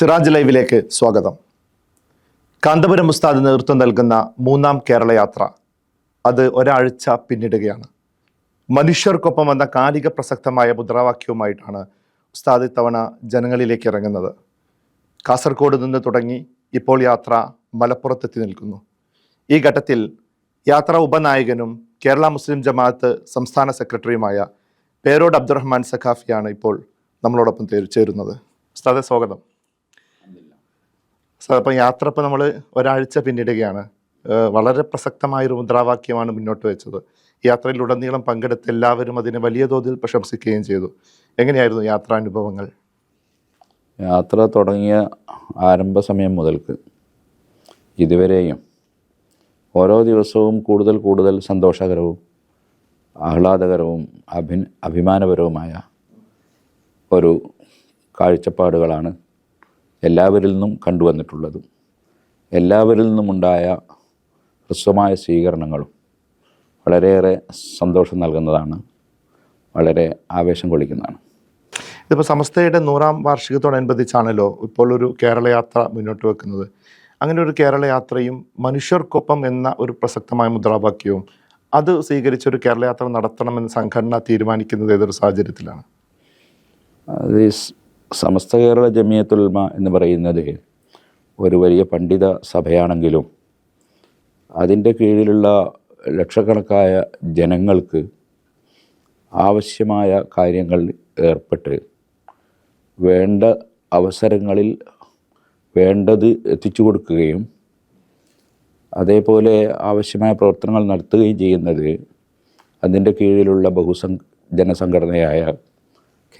സിറാജ് ലൈവിലേക്ക് സ്വാഗതം. കാന്തപുരം ഉസ്താദ് നേതൃത്വം നൽകുന്ന മൂന്നാം കേരള യാത്ര അത് ഒരാഴ്ച പിന്നിടുകയാണ്. മനുഷ്യർക്കൊപ്പം എന്ന കാലിക പ്രസക്തമായ മുദ്രാവാക്യവുമായിട്ടാണ് ഉസ്താദ് ഇത്തവണ ജനങ്ങളിലേക്ക് ഇറങ്ങുന്നത്. കാസർഗോഡ് നിന്ന് തുടങ്ങി ഇപ്പോൾ യാത്ര മലപ്പുറത്തെത്തി നിൽക്കുന്നു. ഈ ഘട്ടത്തിൽ യാത്രാ ഉപനായകനും കേരള മുസ്ലിം ജമാഅത്ത് സംസ്ഥാന സെക്രട്ടറിയുമായ പേരോട് അബ്ദുറഹ്മാൻ സഖാഫിയാണ് ഇപ്പോൾ നമ്മളോടൊപ്പം ചേരുന്നത്. ഉസ്താദെ, സ്വാഗതം. അപ്പം യാത്ര ഇപ്പോൾ നമ്മൾ ഒരാഴ്ച പിന്നിടുകയാണ്. വളരെ പ്രസക്തമായൊരു മുദ്രാവാക്യമാണ് മുന്നോട്ട് വെച്ചത്. യാത്രയിലുടനീളം പങ്കെടുത്ത എല്ലാവരും അതിനെ വലിയ തോതിൽ പ്രശംസിക്കുകയും ചെയ്തു. എങ്ങനെയായിരുന്നു യാത്രാനുഭവങ്ങൾ? യാത്ര തുടങ്ങിയ ആരംഭ സമയം മുതൽക്ക് ഇതുവരെയും ഓരോ ദിവസവും കൂടുതൽ സന്തോഷകരവും ആഹ്ലാദകരവും അഭിമാനപരവുമായ ഒരു കാഴ്ചപ്പാടുകളാണ് എല്ലാവരിൽ നിന്നും കണ്ടുവന്നിട്ടുള്ളതും എല്ലാവരിൽ നിന്നുമുണ്ടായ ഹ്രസ്വമായ സ്വീകരണങ്ങളും വളരെയേറെ സന്തോഷം നൽകുന്നതാണ്, വളരെ ആവേശം കൊള്ളിക്കുന്നതാണ്. ഇതിപ്പോൾ സമസ്തയുടെ 100ാം വാർഷികത്തോടനുബന്ധിച്ചാണല്ലോ ഇപ്പോൾ ഒരു കേരള യാത്ര മുന്നോട്ട് വെക്കുന്നത്. അങ്ങനെ ഒരു കേരള യാത്രയും മനുഷ്യർക്കൊപ്പം എന്ന ഒരു പ്രസക്തമായ മുദ്രാവാക്യവും അത് സ്വീകരിച്ചൊരു കേരള യാത്ര നടത്തണമെന്ന് സംഘടന തീരുമാനിക്കുന്നത് ഏതൊരു സാഹചര്യത്തിലാണ്? അത് സമസ്ത കേരള ജമിയത്തുൽ ഉലമ എന്ന് പറയുന്നത് ഒരു വലിയ പണ്ഡിത സഭയാണെങ്കിലും അതിൻ്റെ കീഴിലുള്ള ലക്ഷക്കണക്കായ ജനങ്ങൾക്ക് ആവശ്യമായ കാര്യങ്ങൾ ഏർപ്പെട്ട് വേണ്ട അവസരങ്ങളിൽ വേണ്ടത് എത്തിച്ചു കൊടുക്കുകയും അതേപോലെ ആവശ്യമായ പ്രവർത്തനങ്ങൾ നടത്തുകയും ചെയ്യുന്നത് അതിൻ്റെ കീഴിലുള്ള ജനസംഘടനയായ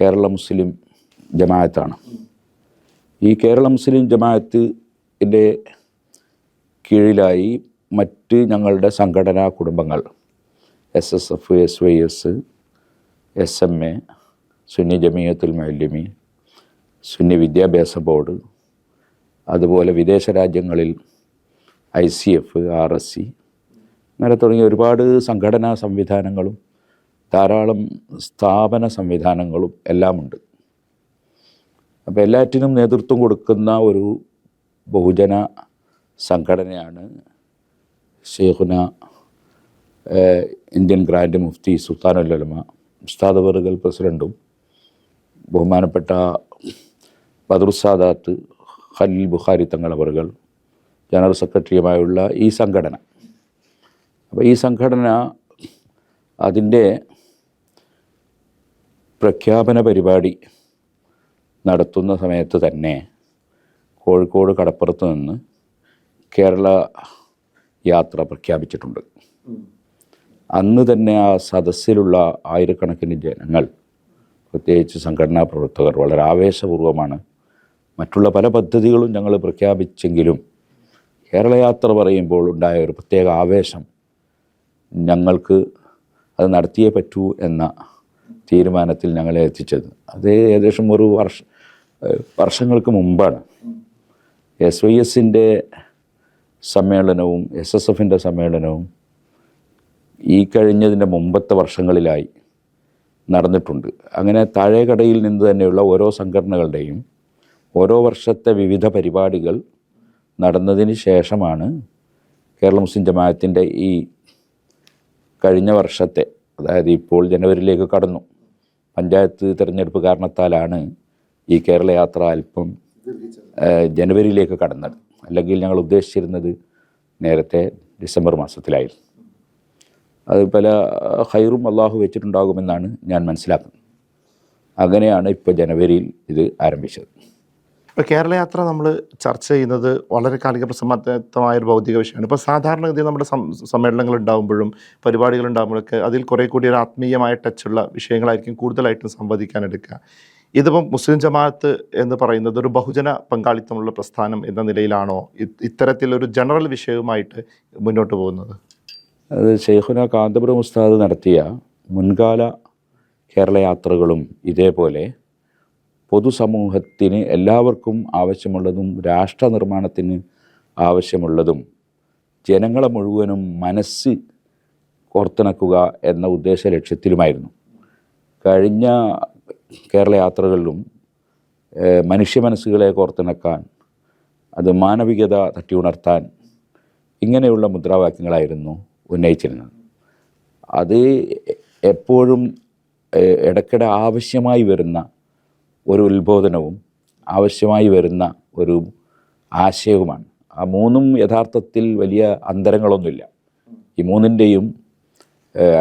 കേരള മുസ്ലിം ജമാഅത്താണ്. ഈ കേരള മുസ്ലിം ജമാഅത്തിൻ്റെ കീഴിലായി മറ്റ് ഞങ്ങളുടെ സംഘടനാ കുടുംബങ്ങൾ SSF, SYS, SMA, Sunni Jamiyyathul Muallimeen, Sunni വിദ്യാഭ്യാസ ബോർഡ്, അതുപോലെ വിദേശ രാജ്യങ്ങളിൽ ICF, RSC അങ്ങനെ തുടങ്ങിയ ഒരുപാട് സംഘടനാ സംവിധാനങ്ങളും ധാരാളം സ്ഥാപന സംവിധാനങ്ങളും എല്ലാമുണ്ട്. അപ്പോൾ എല്ലാറ്റിനും നേതൃത്വം കൊടുക്കുന്ന ഒരു ബഹുജന സംഘടനയാണ് ഷെയ്ഖുന ഇന്ത്യൻ ഗ്രാൻഡ് മുഫ്തി സുൽത്താനുൽ ഉലമ ഉസ്താദ് അവറുകൾ പ്രസിഡൻറ്റും ബഹുമാനപ്പെട്ട ബദറുസ്സാദാത്ത് ഖലീൽ ബുഖാരി തങ്ങൾ അവറുകൾ ജനറൽ സെക്രട്ടറിയുമായുള്ള ഈ സംഘടന. അപ്പോൾ ഈ സംഘടന അതിൻ്റെ പ്രഖ്യാപന പരിപാടി നടത്തുന്ന സമയത്ത് തന്നെ കോഴിക്കോട് കടപ്പുറത്ത് നിന്ന് കേരള യാത്ര പ്രഖ്യാപിച്ചിട്ടുണ്ട്. അന്ന് തന്നെ ആ സദസ്സിലുള്ള ആയിരക്കണക്കിന് ജനങ്ങൾ, പ്രത്യേകിച്ച് സംഘടനാ പ്രവർത്തകർ വളരെ ആവേശപൂർവ്വമാണ് മറ്റുള്ള പല പദ്ധതികളും ഞങ്ങൾ പ്രഖ്യാപിച്ചെങ്കിലും കേരള യാത്ര പറയുമ്പോൾ ഉണ്ടായ ഒരു പ്രത്യേക ആവേശം ഞങ്ങൾക്ക് അത് നടത്തിയേ പറ്റൂ എന്ന തീരുമാനത്തിൽ ഞങ്ങളെ എത്തിച്ചത്. അത് ഏകദേശം ഒരു വർഷങ്ങൾക്ക് മുമ്പാണ്. SYSൻ്റെ സമ്മേളനവും SSFൻ്റെ സമ്മേളനവും ഈ കഴിഞ്ഞതിൻ്റെ മുമ്പത്തെ വർഷങ്ങളിലായി നടന്നിട്ടുണ്ട്. അങ്ങനെ താഴേക്കടയിൽ നിന്ന് തന്നെയുള്ള ഓരോ സംഘടനകളുടെയും ഓരോ വർഷത്തെ വിവിധ പരിപാടികൾ നടന്നതിന് ശേഷമാണ് കേരള മുസ്ലിം ജമാഅത്തിൻ്റെ ഈ കഴിഞ്ഞ വർഷത്തെ, അതായത് ഇപ്പോൾ ജനുവരിയിലേക്ക് കടന്നു, പഞ്ചായത്ത് തിരഞ്ഞെടുപ്പ് കാരണത്താലാണ് ഈ കേരള യാത്ര അല്പം ജനുവരിയിലേക്ക് കടന്നത്. അല്ലെങ്കിൽ ഞങ്ങൾ ഉദ്ദേശിച്ചിരുന്നത് നേരത്തെ ഡിസംബർ മാസത്തിലായിരുന്നു. അത് പല ഖൈറും അള്ളാഹു വെച്ചിട്ടുണ്ടാകുമെന്നാണ് ഞാൻ മനസ്സിലാക്കുന്നത്. അങ്ങനെയാണ് ഇപ്പോൾ ജനുവരിയിൽ ഇത് ആരംഭിച്ചത്. ഇപ്പോൾ കേരള യാത്ര നമ്മൾ ചർച്ച ചെയ്യുന്നത് വളരെ കാലിക പ്രസക്തമായൊരു ഭൗതിക വിഷയമാണ്. ഇപ്പോൾ സാധാരണഗതി നമ്മുടെ സമ്മേളനങ്ങൾ ഉണ്ടാകുമ്പോഴും പരിപാടികൾ ഉണ്ടാകുമ്പോഴൊക്കെ അതിൽ കുറേ കൂടി ഒരു ആത്മീയമായ ടച്ചുള്ള വിഷയങ്ങളായിരിക്കും കൂടുതലായിട്ടും സംവദിക്കാനെടുക്കുക. ഇതിപ്പം മുസ്ലിം ജമാഅത്ത് എന്ന് പറയുന്നത് ഒരു ബഹുജന പങ്കാളിത്തമുള്ള പ്രസ്ഥാനം എന്ന നിലയിലാണോ ഇത്തരത്തിലൊരു ജനറൽ വിഷയവുമായിട്ട് മുന്നോട്ട് പോകുന്നത്? അത് ഷെയ്ഖുന കാന്തപുരം ഉസ്താദ് നടത്തിയ മുൻകാല കേരള യാത്രകളും ഇതേപോലെ പൊതുസമൂഹത്തിന് എല്ലാവർക്കും ആവശ്യമുള്ളതും രാഷ്ട്ര നിർമ്മാണത്തിന് ആവശ്യമുള്ളതും ജനങ്ങളെ മുഴുവനും മനസ്സ് കോർത്തിണക്കുക എന്ന ഉദ്ദേശ ലക്ഷ്യത്തിലുമായിരുന്നു. കഴിഞ്ഞ കേരള യാത്രകളിലും മനുഷ്യ മനസ്സുകളെ കോർത്തിണക്കാൻ, അത് മാനവികത തട്ടിയുണർത്താൻ, ഇങ്ങനെയുള്ള മുദ്രാവാക്യങ്ങളായിരുന്നു ഉന്നയിച്ചിരുന്നത്. അത് എപ്പോഴും ഇടയ്ക്കിടെ ആവശ്യമായി വരുന്ന ഒരു ഉത്ബോധനവും ആവശ്യമായി വരുന്ന ഒരു ആശയവുമാണ്. ആ മൂന്നും യഥാർത്ഥത്തിൽ വലിയ അന്തരങ്ങളൊന്നുമില്ല. ഈ മൂന്നിൻ്റെയും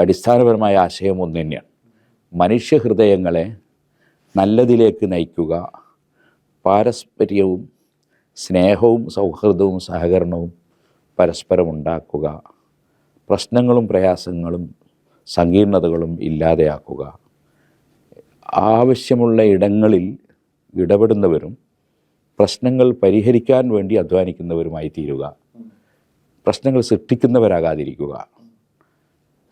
അടിസ്ഥാനപരമായ ആശയം ഒന്ന് തന്നെയാണ്. മനുഷ്യഹൃദയങ്ങളെ നല്ലതിലേക്ക് നയിക്കുക, പാരസ്പര്യവും സ്നേഹവും സൗഹൃദവും സഹകരണവും പരസ്പരം ഉണ്ടാക്കുക, പ്രശ്നങ്ങളും പ്രയാസങ്ങളും സങ്കീർണതകളും ഇല്ലാതെയാക്കുക, ആവശ്യമുള്ള ഇടങ്ങളിൽ ഇടപെടുന്നവരും പ്രശ്നങ്ങൾ പരിഹരിക്കാൻ വേണ്ടി അധ്വാനിക്കുന്നവരുമായി തീരുക, പ്രശ്നങ്ങൾ സൃഷ്ടിക്കുന്നവരാകാതിരിക്കുക,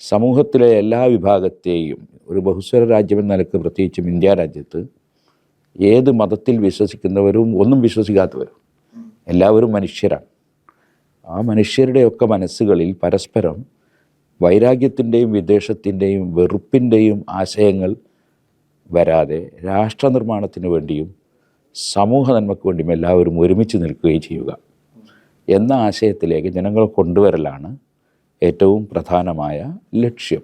സമൂഹത്തിലെ എല്ലാ വിഭാഗത്തെയും ഒരു ബഹുസ്വര രാജ്യമെന്ന നിലക്ക് പ്രത്യേകിച്ചും ഇന്ത്യ രാജ്യത്ത് ഏത് മതത്തിൽ വിശ്വസിക്കുന്നവരും ഒന്നും വിശ്വസിക്കാത്തവരും എല്ലാവരും മനുഷ്യരാണ്. ആ മനുഷ്യരുടെയൊക്കെ മനസ്സുകളിൽ പരസ്പരം വൈരാഗ്യത്തിൻ്റെയും വിദ്വേഷത്തിൻ്റെയും വെറുപ്പിൻ്റെയും ആശയങ്ങൾ വരാതെ രാഷ്ട്രനിർമ്മാണത്തിന് വേണ്ടിയും സമൂഹ നന്മയ്ക്ക് വേണ്ടിയും എല്ലാവരും ഒരുമിച്ച് നിൽക്കുകയും ചെയ്യുക എന്ന ആശയത്തിലേക്ക് ജനങ്ങൾ കൊണ്ടുവരലാണ് ഏറ്റവും പ്രധാനമായ ലക്ഷ്യം.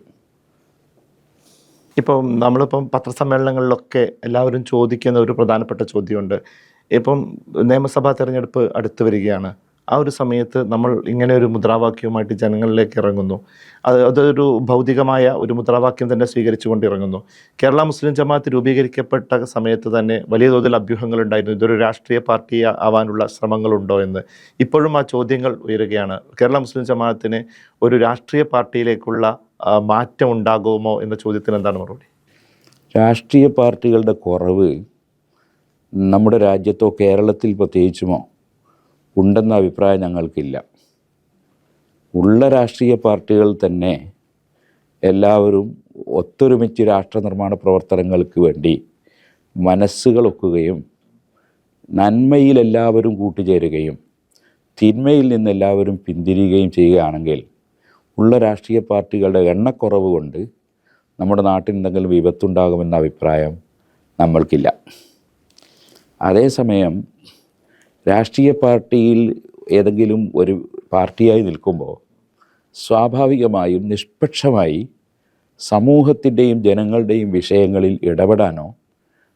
ഇപ്പം നമ്മളിപ്പം പത്രസമ്മേളനങ്ങളിലൊക്കെ എല്ലാവരും ചോദിക്കുന്ന ഒരു പ്രധാനപ്പെട്ട ചോദ്യമുണ്ട്. ഇപ്പം നിയമസഭാ തെരഞ്ഞെടുപ്പ് അടുത്ത് വരികയാണ്. ആ ഒരു സമയത്ത് നമ്മൾ ഇങ്ങനെ ഒരു മുദ്രാവാക്യവുമായിട്ട് ജനങ്ങളിലേക്ക് ഇറങ്ങുന്നു. അതൊരു ഭൗതികമായ ഒരു മുദ്രാവാക്യം തന്നെ സ്വീകരിച്ചുകൊണ്ട് ഇറങ്ങുന്നു. കേരള മുസ്ലിം ജമാഅത്ത് രൂപീകരിക്കപ്പെട്ട സമയത്ത് തന്നെ വലിയ തോതിൽ അഭ്യൂഹങ്ങളുണ്ടായിരുന്നു, ഇതൊരു രാഷ്ട്രീയ പാർട്ടി ആവാനുള്ള ശ്രമങ്ങളുണ്ടോ എന്ന്. ഇപ്പോഴും ആ ചോദ്യങ്ങൾ ഉയരുകയാണ്. കേരള മുസ്ലിം ജമാഅത്തിന് ഒരു രാഷ്ട്രീയ പാർട്ടിയിലേക്കുള്ള മാറ്റം ഉണ്ടാകുമോ എന്ന ചോദ്യത്തിന് എന്താണ് മറുപടി? രാഷ്ട്രീയ പാർട്ടികളുടെ കുറവ് നമ്മുടെ രാജ്യത്തോ കേരളത്തിൽ പ്രത്യേകിച്ചുമോ ഉണ്ടെന്ന അഭിപ്രായം ഞങ്ങൾക്കില്ല. ഉള്ള രാഷ്ട്രീയ പാർട്ടികൾ തന്നെ എല്ലാവരും ഒത്തൊരുമിച്ച് രാഷ്ട്രനിർമ്മാണ പ്രവർത്തനങ്ങൾക്ക് വേണ്ടി മനസ്സുകളൊക്കുകയും നന്മയിൽ എല്ലാവരും കൂട്ടുചേരുകയും തിന്മയിൽ നിന്ന് എല്ലാവരും പിന്തിരിയുകയും ചെയ്യുകയാണെങ്കിൽ ഉള്ള രാഷ്ട്രീയ പാർട്ടികളുടെ എണ്ണക്കുറവ് കൊണ്ട് നമ്മുടെ നാട്ടിൽ എന്തെങ്കിലും വിപത്തുണ്ടാകുമെന്ന അഭിപ്രായം നമ്മൾക്കില്ല. അതേസമയം രാഷ്ട്രീയ പാർട്ടിയിൽ ഏതെങ്കിലും ഒരു പാർട്ടിയായി നിൽക്കുമ്പോൾ സ്വാഭാവികമായും നിഷ്പക്ഷമായി സമൂഹത്തിൻ്റെയും ജനങ്ങളുടെയും വിഷയങ്ങളിൽ ഇടപെടാനോ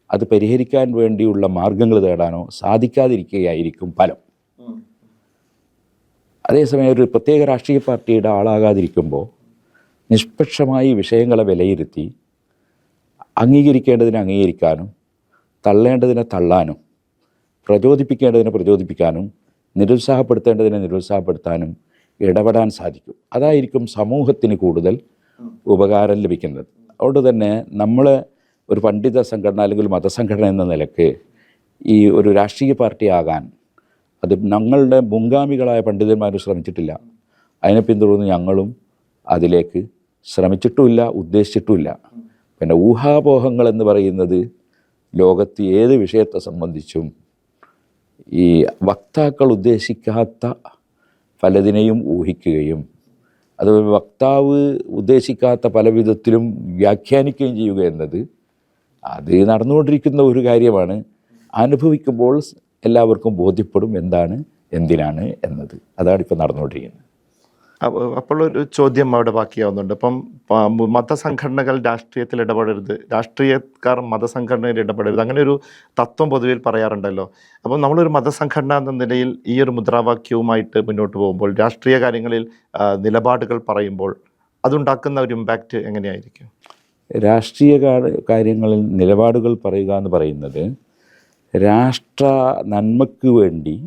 അത് പരിഹരിക്കാൻ വേണ്ടിയുള്ള മാർഗങ്ങൾ തേടാനോ സാധിക്കാതിരിക്കുകയായിരിക്കും ഫലം. അതേസമയം ഒരു പ്രത്യേക രാഷ്ട്രീയ പാർട്ടിയുടെ ആളാകാതിരിക്കുമ്പോൾ നിഷ്പക്ഷമായി വിഷയങ്ങളെ വിലയിരുത്തി അംഗീകരിക്കേണ്ടതിനെ അംഗീകരിക്കാനും തള്ളേണ്ടതിനെ തള്ളാനും പ്രചോദിപ്പിക്കേണ്ടതിനെ പ്രചോദിപ്പിക്കാനും നിരുത്സാഹപ്പെടുത്തേണ്ടതിനെ നിരുത്സാഹപ്പെടുത്താനും ഇടപെടാൻ സാധിക്കും. അതായിരിക്കും സമൂഹത്തിന് കൂടുതൽ ഉപകാരം ലഭിക്കുന്നത്. അതുകൊണ്ട് തന്നെ നമ്മൾ ഒരു പണ്ഡിത സംഘടന അല്ലെങ്കിൽ മതസംഘടന എന്ന നിലക്ക് ഈ ഒരു രാഷ്ട്രീയ പാർട്ടിയാകാൻ അത് ഞങ്ങളുടെ മുൻഗാമികളായ പണ്ഡിതന്മാർ ശ്രമിച്ചിട്ടില്ല. അതിനെ പിന്തുടർന്ന് ഞങ്ങളും അതിലേക്ക് ശ്രമിച്ചിട്ടുമില്ല, ഉദ്ദേശിച്ചിട്ടുമില്ല. പിന്നെ ഊഹാപോഹങ്ങൾ എന്ന് പറയുന്നത് ലോകത്ത് ഏത് വിഷയത്തെ സംബന്ധിച്ചും ഈ വക്താക്കൾ ഉദ്ദേശിക്കാത്ത പലതിനെയും ഊഹിക്കുകയും അതുപോലെ വക്താവ് ഉദ്ദേശിക്കാത്ത പല വിധത്തിലും വ്യാഖ്യാനിക്കുകയും ചെയ്യുക എന്നത് അത് നടന്നുകൊണ്ടിരിക്കുന്ന ഒരു കാര്യമാണ്. അനുഭവിക്കുമ്പോൾ എല്ലാവർക്കും ബോധ്യപ്പെടും എന്താണ് എന്തിനാണ് എന്നത്. അതാണ് ഇപ്പോൾ നടന്നുകൊണ്ടിരിക്കുന്നത്. അപ്പോൾ ഒരു ചോദ്യം അവിടെ ബാക്കിയാവുന്നുണ്ട്. ഇപ്പം മതസംഘടനകൾ രാഷ്ട്രീയത്തിൽ ഇടപെടരുത്, രാഷ്ട്രീയക്കാർ മതസംഘടനയിൽ ഇടപെടരുത്, അങ്ങനെ ഒരു തത്വം പൊതുവിൽ പറയാറുണ്ടല്ലോ. അപ്പം നമ്മളൊരു മതസംഘടന എന്ന നിലയിൽ ഈ ഒരു മുദ്രാവാക്യവുമായിട്ട് മുന്നോട്ട് പോകുമ്പോൾ രാഷ്ട്രീയ കാര്യങ്ങളിൽ നിലപാടുകൾ പറയുമ്പോൾ അതുണ്ടാക്കുന്ന ഒരു ഇമ്പാക്റ്റ് എങ്ങനെയായിരിക്കും? രാഷ്ട്രീയ കാര്യങ്ങളിൽ നിലപാടുകൾ പറയുക എന്ന് പറയുന്നത് രാഷ്ട്ര നന്മയ്ക്ക് വേണ്ടി,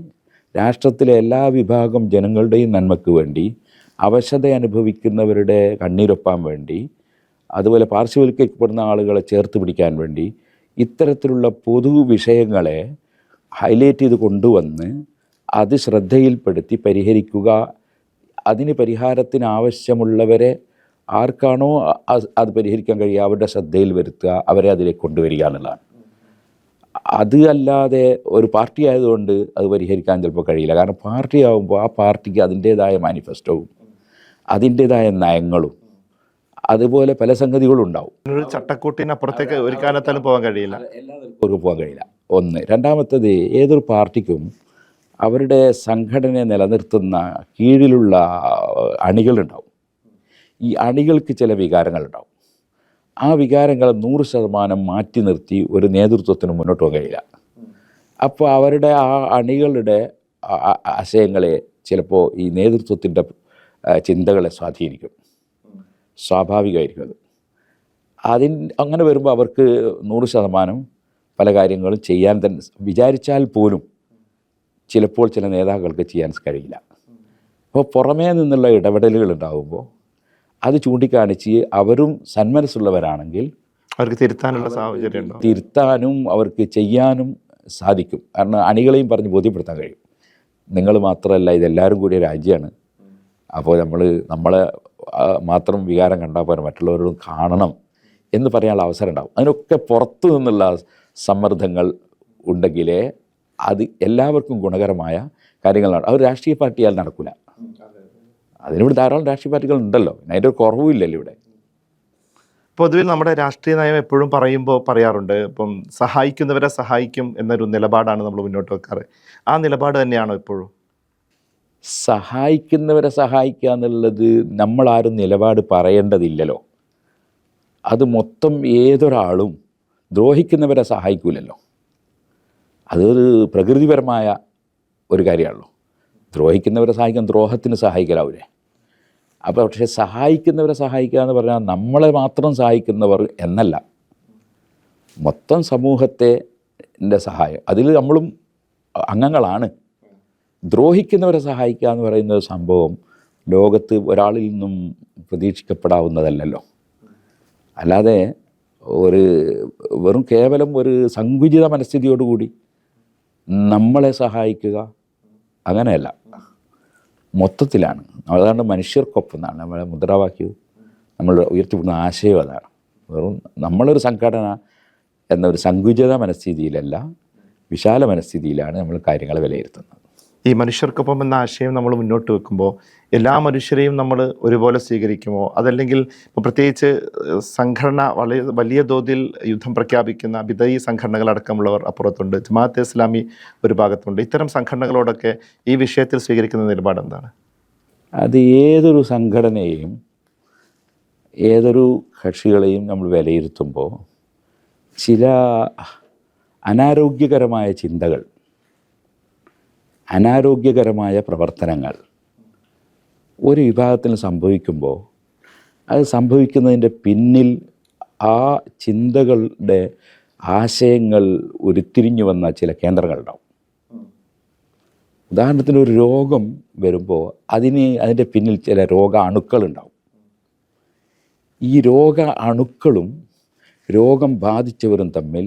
രാഷ്ട്രത്തിലെ എല്ലാ വിഭാഗം ജനങ്ങളുടെയും നന്മയ്ക്ക് വേണ്ടി, അവശത അനുഭവിക്കുന്നവരുടെ കണ്ണീരൊപ്പാൻ വേണ്ടി, അതുപോലെ പാർശ്വവൽക്കരിക്കപ്പെടുന്ന ആളുകളെ ചേർത്ത് പിടിക്കാൻ വേണ്ടി ഇത്തരത്തിലുള്ള പൊതു വിഷയങ്ങളെ ഹൈലൈറ്റ് ചെയ്ത് കൊണ്ടുവന്ന് അത് ശ്രദ്ധയിൽപ്പെടുത്തി പരിഹരിക്കുക, അതിന് പരിഹാരത്തിന് ആവശ്യമുള്ളവരെ ആർക്കാണോ അത് പരിഹരിക്കാൻ കഴിയുക അവരുടെ ശ്രദ്ധയിൽ വരുത്തുക, അവരെ അതിലേക്ക് കൊണ്ടുവരിക എന്നുള്ളതാണ്. അത് അല്ലാതെ ഒരു പാർട്ടി ആയതുകൊണ്ട് അത് പരിഹരിക്കാൻ ചിലപ്പോൾ കഴിയില്ല. കാരണം പാർട്ടി ആകുമ്പോൾ ആ പാർട്ടിക്ക് അതിൻ്റേതായ മാനിഫെസ്റ്റോവും അതിൻ്റേതായ നയങ്ങളും അതുപോലെ പല സംഗതികളും ഉണ്ടാവും. ഒരു ചട്ടക്കൂട്ടിനപ്പുറത്തേക്ക് ഒരു കാലത്താലും പോകാൻ കഴിയില്ല, എല്ലാവർക്കും പോകാൻ കഴിയില്ല. ഒന്ന്. രണ്ടാമത്തത്, ഏതൊരു പാർട്ടിക്കും അവരുടെ സംഘടനയെ നിലനിർത്തുന്ന കീഴിലുള്ള അണികളുണ്ടാവും. ഈ അണികൾക്ക് ചില വികാരങ്ങളുണ്ടാവും. ആ വികാരങ്ങൾ 100% മാറ്റി നിർത്തി ഒരു നേതൃത്വത്തിന് മുന്നോട്ട് പോകാൻ കഴിയില്ല. അപ്പോൾ അവരുടെ ആ അണികളുടെ ആശയങ്ങളെ ചിലപ്പോൾ ഈ നേതൃത്വത്തിൻ്റെ ചിന്തകളെ സ്വാധീനിക്കും. സ്വാഭാവികമായിരിക്കും അത്. അങ്ങനെ വരുമ്പോൾ അവർക്ക് 100% പല കാര്യങ്ങളും ചെയ്യാൻ തന്നെ വിചാരിച്ചാൽ പോലും ചിലപ്പോൾ ചില നേതാക്കൾക്ക് ചെയ്യാൻ കഴിയില്ല. അപ്പോൾ പുറമേ നിന്നുള്ള ഇടപെടലുകൾ ഉണ്ടാകുമ്പോൾ അത് ചൂണ്ടിക്കാണിച്ച് അവരും സന്മനസ്സുള്ളവരാണെങ്കിൽ അവർക്ക് തിരുത്താനുള്ള സാഹചര്യം ഉണ്ടോ? തിരുത്താനും അവർക്ക് ചെയ്യാനും സാധിക്കും. കാരണം അണികളെയും പറഞ്ഞ് ബോധ്യപ്പെടുത്താൻ കഴിയും. നിങ്ങൾ മാത്രമല്ല, ഇതെല്ലാവരും കൂടിയ രാജ്യമാണ്. അപ്പോൾ നമ്മളെ മാത്രം വികാരം കണ്ടാൽ പോലെ മറ്റുള്ളവരോടും കാണണം എന്ന് പറയാനുള്ള അവസരം ഉണ്ടാവും. അതിനൊക്കെ പുറത്തു നിന്നുള്ള സമ്മർദ്ദങ്ങൾ ഉണ്ടെങ്കിലേ അത് എല്ലാവർക്കും ഗുണകരമായ കാര്യങ്ങളാണ്. അത് രാഷ്ട്രീയ പാർട്ടിയാൽ നടക്കില്ല. അതിനിവിടെ ധാരാളം രാഷ്ട്രീയ പാർട്ടികൾ ഉണ്ടല്ലോ, അതിൻ്റെ ഒരു കുറവുമില്ലല്ലോ ഇവിടെ. പൊതുവിൽ നമ്മുടെ രാഷ്ട്രീയ നയം എപ്പോഴും പറയാറുണ്ട്, ഇപ്പം സഹായിക്കുന്നവരെ സഹായിക്കും എന്നൊരു നിലപാടാണ് നമ്മൾ മുന്നോട്ട് വെക്കാറ്. ആ നിലപാട് തന്നെയാണോ ഇപ്പോഴും? സഹായിക്കുന്നവരെ സഹായിക്കുക എന്നുള്ളത് നമ്മളാരും നിലപാട് പറയേണ്ടതില്ലല്ലോ. അത് മൊത്തം ഏതൊരാളും ദ്രോഹിക്കുന്നവരെ സഹായിക്കില്ലല്ലോ. അതൊരു പ്രകൃതിപരമായ ഒരു കാര്യമാണല്ലോ. ദ്രോഹിക്കുന്നവരെ സഹായിക്കാൻ ദ്രോഹത്തിന് സഹായിക്കലാവൂലേ? അപ്പോൾ പക്ഷേ സഹായിക്കുന്നവരെ സഹായിക്കുക എന്ന് പറഞ്ഞാൽ നമ്മളെ മാത്രം സഹായിക്കുന്നവർ എന്നല്ല, മൊത്തം സമൂഹത്തിൻ്റെ സഹായം. അതിൽ നമ്മളും അംഗങ്ങളാണ്. ദ്രോഹിക്കുന്നവരെ സഹായിക്കുക എന്ന് പറയുന്ന സംഭവം ലോകത്ത് ഒരാളിൽ നിന്നും പ്രതീക്ഷിക്കപ്പെടാവുന്നതല്ലല്ലോ. അല്ലാതെ വെറും കേവലം ഒരു സങ്കുചിത മനസ്ഥിതിയോടുകൂടി നമ്മളെ സഹായിക്കുക അങ്ങനെയല്ല, മൊത്തത്തിലാണ്. അതാണ് മനുഷ്യർക്കൊപ്പം എന്നാണ് നമ്മളെ മുദ്രാവാക്യവും നമ്മൾ ഉയർത്തിവിടുന്ന ആശയം അതാണ്. വെറും നമ്മളൊരു സംഘടന എന്നൊരു സങ്കുചിത മനസ്ഥിതിയിലല്ല, വിശാല മനസ്ഥിതിയിലാണ് നമ്മൾ കാര്യങ്ങളെ വിലയിരുത്തുന്നത്. ഈ മനുഷ്യർക്കൊപ്പം എന്ന ആശയം നമ്മൾ മുന്നോട്ട് വെക്കുമ്പോൾ എല്ലാ മനുഷ്യരെയും നമ്മൾ ഒരുപോലെ സ്വീകരിക്കുമോ? അതല്ലെങ്കിൽ ഇപ്പോൾ പ്രത്യേകിച്ച് സംഘടന വലിയ തോതിൽ യുദ്ധം പ്രഖ്യാപിക്കുന്ന ബിദഈ സംഘടനകളടക്കമുള്ളവർ അപ്പുറത്തുണ്ട്, ജമാഅത്തെ ഇസ്ലാമി ഒരു ഭാഗത്തുണ്ട്. ഇത്തരം സംഘടനകളോടൊക്കെ ഈ വിഷയത്തിൽ സ്വീകരിക്കുന്ന നിലപാട് എന്താണ്? അത് ഏതൊരു സംഘടനയെയും ഏതൊരു കക്ഷികളെയും നമ്മൾ വിലയിരുത്തുമ്പോൾ ചില അനാരോഗ്യകരമായ ചിന്തകൾ, അനാരോഗ്യകരമായ പ്രവർത്തനങ്ങൾ ഒരു വിഭാഗത്തിന് സംഭവിക്കുമ്പോൾ അത് സംഭവിക്കുന്നതിൻ്റെ പിന്നിൽ ആ ചിന്തകളുടെ ആശയങ്ങൾ ഉരുത്തിരിഞ്ഞു വന്ന ചില കേന്ദ്രങ്ങളുണ്ടാവും. ഉദാഹരണത്തിന് ഒരു രോഗം വരുമ്പോൾ അതിൻ്റെ പിന്നിൽ ചില രോഗാണുക്കളുണ്ടാവും. ഈ രോഗാണുക്കളും രോഗം ബാധിച്ചവരും തമ്മിൽ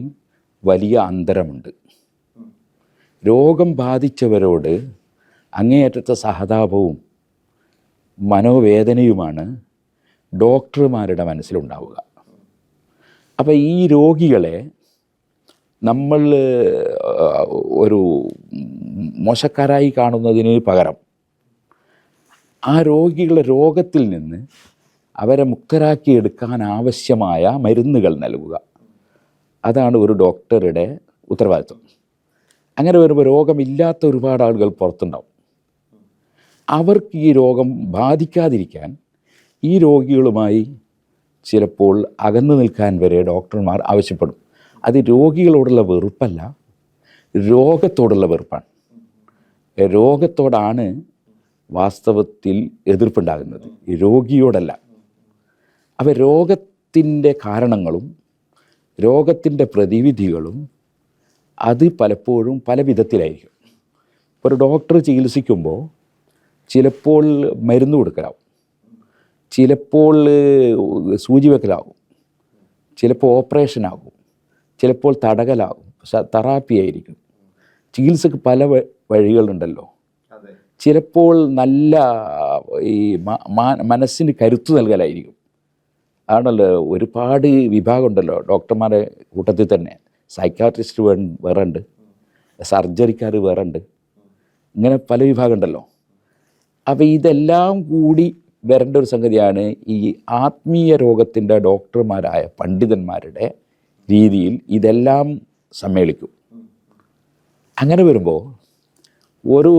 വലിയ അന്തരമുണ്ട്. രോഗം ബാധിച്ചവരോട് അങ്ങേയറ്റത്തെ സഹതാപവും മനോവേദനയുമാണ് ഡോക്ടർമാരുടെ മനസ്സിലുണ്ടാവുക. അപ്പോൾ ഈ രോഗികളെ നമ്മൾ ഒരു മോശക്കാരായി കാണുന്നതിന് പകരം ആ രോഗികളുടെ രോഗത്തിൽ നിന്ന് അവരെ മുക്തരാക്കിയെടുക്കാൻ ആവശ്യമായ മരുന്നുകൾ നൽകുക, അതാണ് ഒരു ഡോക്ടറുടെ ഉത്തരവാദിത്വം. അങ്ങനെ വരുമ്പോൾ രോഗമില്ലാത്ത ഒരുപാട് ആളുകൾ പുറത്തുണ്ടാവും. അവർക്ക് ഈ രോഗം ബാധിക്കാതിരിക്കാൻ ഈ രോഗികളുമായി ചിലപ്പോൾ അകന്നു നിൽക്കാൻ വരെ ഡോക്ടർമാർ ആവശ്യപ്പെടും. അത് രോഗികളോടുള്ള വെറുപ്പല്ല, രോഗത്തോടുള്ള വെറുപ്പാണ്. രോഗത്തോടാണ് വാസ്തവത്തിൽ എതിർപ്പുണ്ടാകുന്നത്, രോഗിയോടല്ല. അപ്പോൾ രോഗത്തിൻ്റെ കാരണങ്ങളും രോഗത്തിൻ്റെ പ്രതിവിധികളും അത് പലപ്പോഴും പല വിധത്തിലായിരിക്കും. ഒരു ഡോക്ടർ ചികിത്സിക്കുമ്പോൾ ചിലപ്പോൾ മരുന്ന് കൊടുക്കലാവും, ചിലപ്പോൾ സൂചി വെക്കലാവും, ചിലപ്പോൾ ഓപ്പറേഷനാകും, ചിലപ്പോൾ തടകലാകും, തെറാപ്പി ആയിരിക്കും. ചികിത്സക്ക് പല വഴികളുണ്ടല്ലോ. ചിലപ്പോൾ നല്ല ഈ മനസ്സിന് കരുത്ത് നൽകലായിരിക്കും. ആണല്ലോ, ഒരുപാട് വിഭാഗമുണ്ടല്ലോ ഡോക്ടർമാരുടെ കൂട്ടത്തിൽ തന്നെ. സൈക്കാട്രിസ്റ്റ് വേറെ ഉണ്ട്, സർജറിക്കാർ വേറെ ഉണ്ട്, ഇങ്ങനെ പല വിഭാഗം ഉണ്ടല്ലോ. അപ്പോൾ ഇതെല്ലാം കൂടി വരേണ്ട ഒരു സംഗതിയാണ് ഈ ആത്മീയ രോഗത്തിൻ്റെ ഡോക്ടർമാരായ പണ്ഡിതന്മാരുടെ രീതിയിൽ ഇതെല്ലാം സമ്മേളിക്കും. അങ്ങനെ വരുമ്പോൾ ഒരു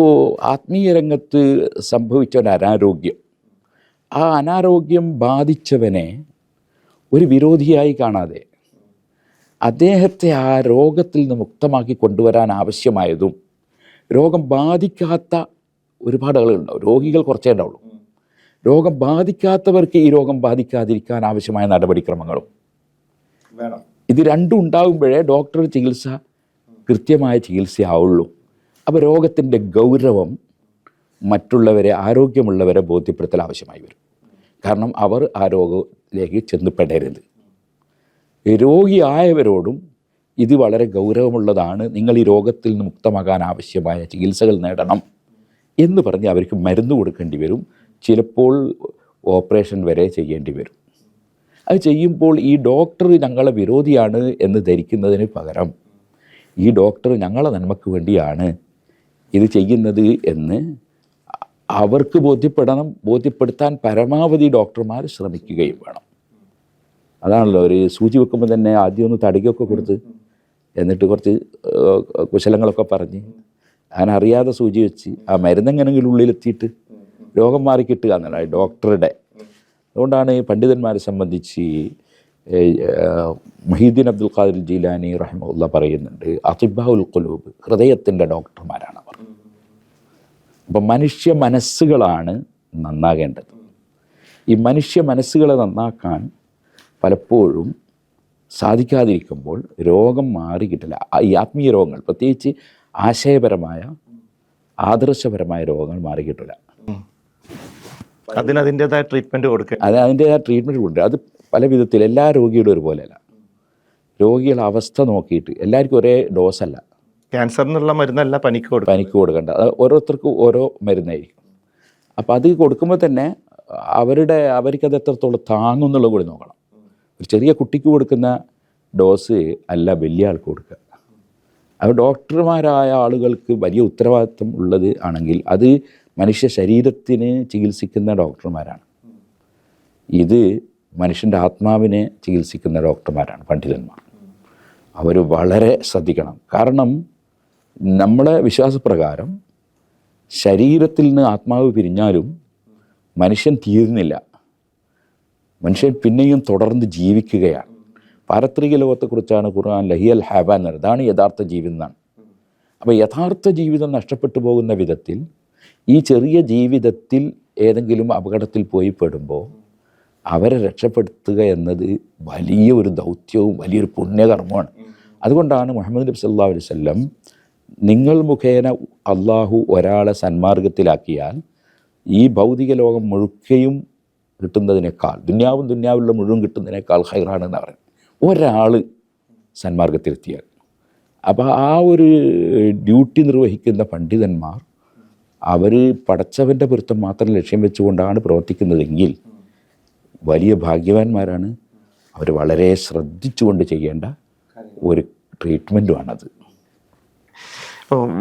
ആത്മീയ രംഗത്ത് സംഭവിച്ച ഒരു അനാരോഗ്യം, ആ അനാരോഗ്യം ബാധിച്ചവനെ ഒരു വിരോധിയായി കാണാതെ അദ്ദേഹത്തെ ആ രോഗത്തിൽ നിന്ന് മുക്തമാക്കി കൊണ്ടുവരാൻ ആവശ്യമായതും രോഗം ബാധിക്കാത്ത ഒരുപാട് ആളുകളുണ്ടാവും. രോഗികൾ കുറച്ചേ ഉണ്ടാവുള്ളൂ. രോഗം ബാധിക്കാത്തവർക്ക് ഈ രോഗം ബാധിക്കാതിരിക്കാൻ ആവശ്യമായ നടപടിക്രമങ്ങളും വേണം. ഇത് രണ്ടും ഉണ്ടാകുമ്പോഴേ ഡോക്ടർ ചികിത്സ കൃത്യമായ ചികിത്സയാവുള്ളൂ. അപ്പോൾ രോഗത്തിൻ്റെ ഗൗരവം മറ്റുള്ളവരെ, ആരോഗ്യമുള്ളവരെ ബോധ്യപ്പെടുത്തൽ ആവശ്യമായി വരും. കാരണം അവർ ആ രോഗത്തിലേക്ക് ചെന്നപ്പെടരുത്. രോഗിയായവരോടും ഇത് വളരെ ഗൗരവമുള്ളതാണ്, നിങ്ങൾ ഈ രോഗത്തിൽ നിന്ന് മുക്തമാകാൻ ആവശ്യമായ ചികിത്സകൾ നേടണം എന്ന് പറഞ്ഞ് അവർക്ക് മരുന്ന് കൊടുക്കേണ്ടി വരും. ചിലപ്പോൾ ഓപ്പറേഷൻ വരെ ചെയ്യേണ്ടി വരും. അത് ചെയ്യുമ്പോൾ ഈ ഡോക്ടർ ഞങ്ങളെ വിരോധിയാണ് എന്ന് ധരിക്കുന്നതിന് പകരം ഈ ഡോക്ടർ ഞങ്ങളെ നന്മയ്ക്ക് വേണ്ടിയാണ് ഇത് ചെയ്യുന്നത് എന്ന് അവർക്ക് ബോധ്യപ്പെടുത്താൻ പരമാവധി ഡോക്ടർമാർ ശ്രമിക്കുകയും വേണം. അതാണല്ലോ, ഒരു സൂചി വെക്കുമ്പോൾ തന്നെ ആദ്യം ഒന്ന് തടികൊക്കെ കൊടുത്ത് എന്നിട്ട് കുറച്ച് കുശലങ്ങളൊക്കെ പറഞ്ഞ് അങ്ങനെ അറിയാതെ സൂചി വെച്ച് ആ മരുന്നെങ്ങനെങ്കിലും ഉള്ളിലെത്തിയിട്ട് രോഗം മാറി കിട്ടുക എന്നുള്ള ഡോക്ടറുടെ. അതുകൊണ്ടാണ് പണ്ഡിതന്മാരെ സംബന്ധിച്ച് മുഹീദ്ദീൻ അബ്ദുൽ ഖാദിർ ജീലാനി റഹിമഹുല്ലാ പറയുന്നുണ്ട്, അതിബ്ബാഉൽ ഖുലൂബ്, ഹൃദയത്തിൻ്റെ ഡോക്ടർമാരാണ് അവർ. അപ്പം മനുഷ്യ മനസ്സുകളാണ് നന്നാകേണ്ടത്. ഈ മനുഷ്യ മനസ്സുകളെ നന്നാക്കാൻ പലപ്പോഴും സാധിക്കാതിരിക്കുമ്പോൾ രോഗം മാറി കിട്ടില്ല. ഈ ആത്മീയ രോഗങ്ങൾ, പ്രത്യേകിച്ച് ആശയപരമായ ആദർശപരമായ രോഗങ്ങൾ മാറി കിട്ടില്ല. അതിൻ്റെതായ ട്രീറ്റ്മെൻറ്റ് കൊടുക്കുക. അതിൻ്റെതായ ട്രീറ്റ്മെൻറ്റ് കൊടുക്കുക. അത് പല വിധത്തിൽ എല്ലാ രോഗിയുടെ ഒരുപോലെയല്ല. രോഗികളുടെ അവസ്ഥ നോക്കിയിട്ട് എല്ലാവർക്കും ഒരേ ഡോസല്ല. ക്യാൻസറിനുള്ള മരുന്നല്ല പനിക്ക് കൊടുക്കേണ്ട. അത് ഓരോരുത്തർക്കും ഓരോ മരുന്നായിരിക്കും. അപ്പോൾ അത് കൊടുക്കുമ്പോൾ തന്നെ അവർക്കത് എത്രത്തോളം താങ്ങുന്നുള്ളത് കൂടി നോക്കണം. ഒരു ചെറിയ കുട്ടിക്ക് കൊടുക്കുന്ന ഡോസ് അല്ല വലിയ ആൾക്ക് കൊടുക്കുക. അത് ഡോക്ടർമാരായ ആളുകൾക്ക് വലിയ ഉത്തരവാദിത്വം ഉള്ളത് ആണെങ്കിൽ അത് മനുഷ്യ ശരീരത്തിന് ചികിത്സിക്കുന്ന ഡോക്ടർമാരാണ്. ഇത് മനുഷ്യൻ്റെ ആത്മാവിനെ ചികിത്സിക്കുന്ന ഡോക്ടർമാരാണ് പണ്ഡിതന്മാർ. അവർ വളരെ ശ്രദ്ധിക്കണം. കാരണം നമ്മുടെ വിശ്വാസപ്രകാരം ശരീരത്തിൽ നിന്ന് ആത്മാവ് പിരിഞ്ഞാലും മനുഷ്യൻ തീരുന്നില്ല. മനുഷ്യൻ പിന്നെയും തുടർന്ന് ജീവിക്കുകയാണ്. പാരത്രിക ലോകത്തെക്കുറിച്ചാണ് ഖുർആൻ ലഹിയൽ ഹൈവാൻ എന്ന്. അതാണ് യഥാർത്ഥ ജീവിതം. അപ്പോൾ യഥാർത്ഥ ജീവിതം നഷ്ടപ്പെട്ടു പോകുന്ന വിധത്തിൽ ഈ ചെറിയ ജീവിതത്തിൽ ഏതെങ്കിലും അപകടത്തിൽ പോയി പെടുമ്പോൾ അവരെ രക്ഷപ്പെടുത്തുക എന്നത് വലിയ ഒരു ദൗത്യവും വലിയൊരു പുണ്യകർമ്മമാണ്. അതുകൊണ്ടാണ് മുഹമ്മദ് നബി സല്ലല്ലാഹു അലൈഹി വസല്ലം, നിങ്ങൾ മുഖേന അള്ളാഹു ഒരാളെ സന്മാർഗത്തിലാക്കിയാൽ ഈ ഭൗതിക ലോകം മുഴുക്കയും കിട്ടുന്നതിനേക്കാൾ, ദുന്യാവിലുള്ള മുഴുവൻ കിട്ടുന്നതിനേക്കാൾ ഹൈറാണെന്ന് പറയുന്നത് ഒരാൾ സന്മാർഗത്തിലെത്തിയാൽ. അപ്പോൾ ആ ഒരു ഡ്യൂട്ടി നിർവഹിക്കുന്ന പണ്ഡിതന്മാർ അവർ പടച്ചവൻ്റെ പൊരുത്തം മാത്രം ലക്ഷ്യം വെച്ചുകൊണ്ടാണ് പ്രവർത്തിക്കുന്നതെങ്കിൽ വലിയ ഭാഗ്യവാന്മാരാണ്. അവർ വളരെ ശ്രദ്ധിച്ചുകൊണ്ട് ചെയ്യേണ്ട ഒരു ട്രീറ്റ്മെൻറ്റുമാണത്.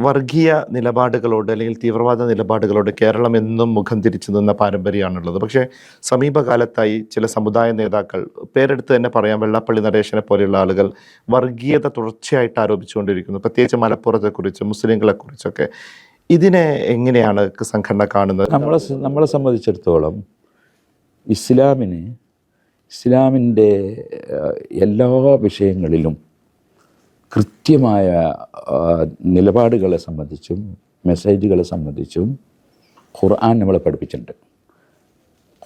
വർഗീയ നിലപാടുകളോട് അല്ലെങ്കിൽ തീവ്രവാദ നിലപാടുകളോട് കേരളം എന്നും മുഖം തിരിച്ചു നിന്ന പാരമ്പര്യമാണുള്ളത്. പക്ഷേ സമീപകാലത്തായി ചില സമുദായ നേതാക്കൾ, പേരെടുത്ത് തന്നെ പറയാം, വെള്ളാപ്പള്ളി നടേശനെ പോലെയുള്ള ആളുകൾ വർഗീയത തുടർച്ചയായിട്ട് ആരോപിച്ചുകൊണ്ടിരിക്കുന്നു. പ്രത്യേകിച്ച് മലപ്പുറത്തെക്കുറിച്ച്, മുസ്ലിങ്ങളെക്കുറിച്ചൊക്കെ. ഇതിനെ എങ്ങനെയാണ് സംഘടന കാണുന്നത്? നമ്മളെ സംബന്ധിച്ചിടത്തോളം ഇസ്ലാമിൻ്റെ എല്ലാ വിഷയങ്ങളിലും കൃത്യമായ നിലപാടുകളെ സംബന്ധിച്ചും മെസ്സേജുകളെ സംബന്ധിച്ചും ഖുർആൻ നമ്മളെ പഠിപ്പിച്ചിട്ടുണ്ട്.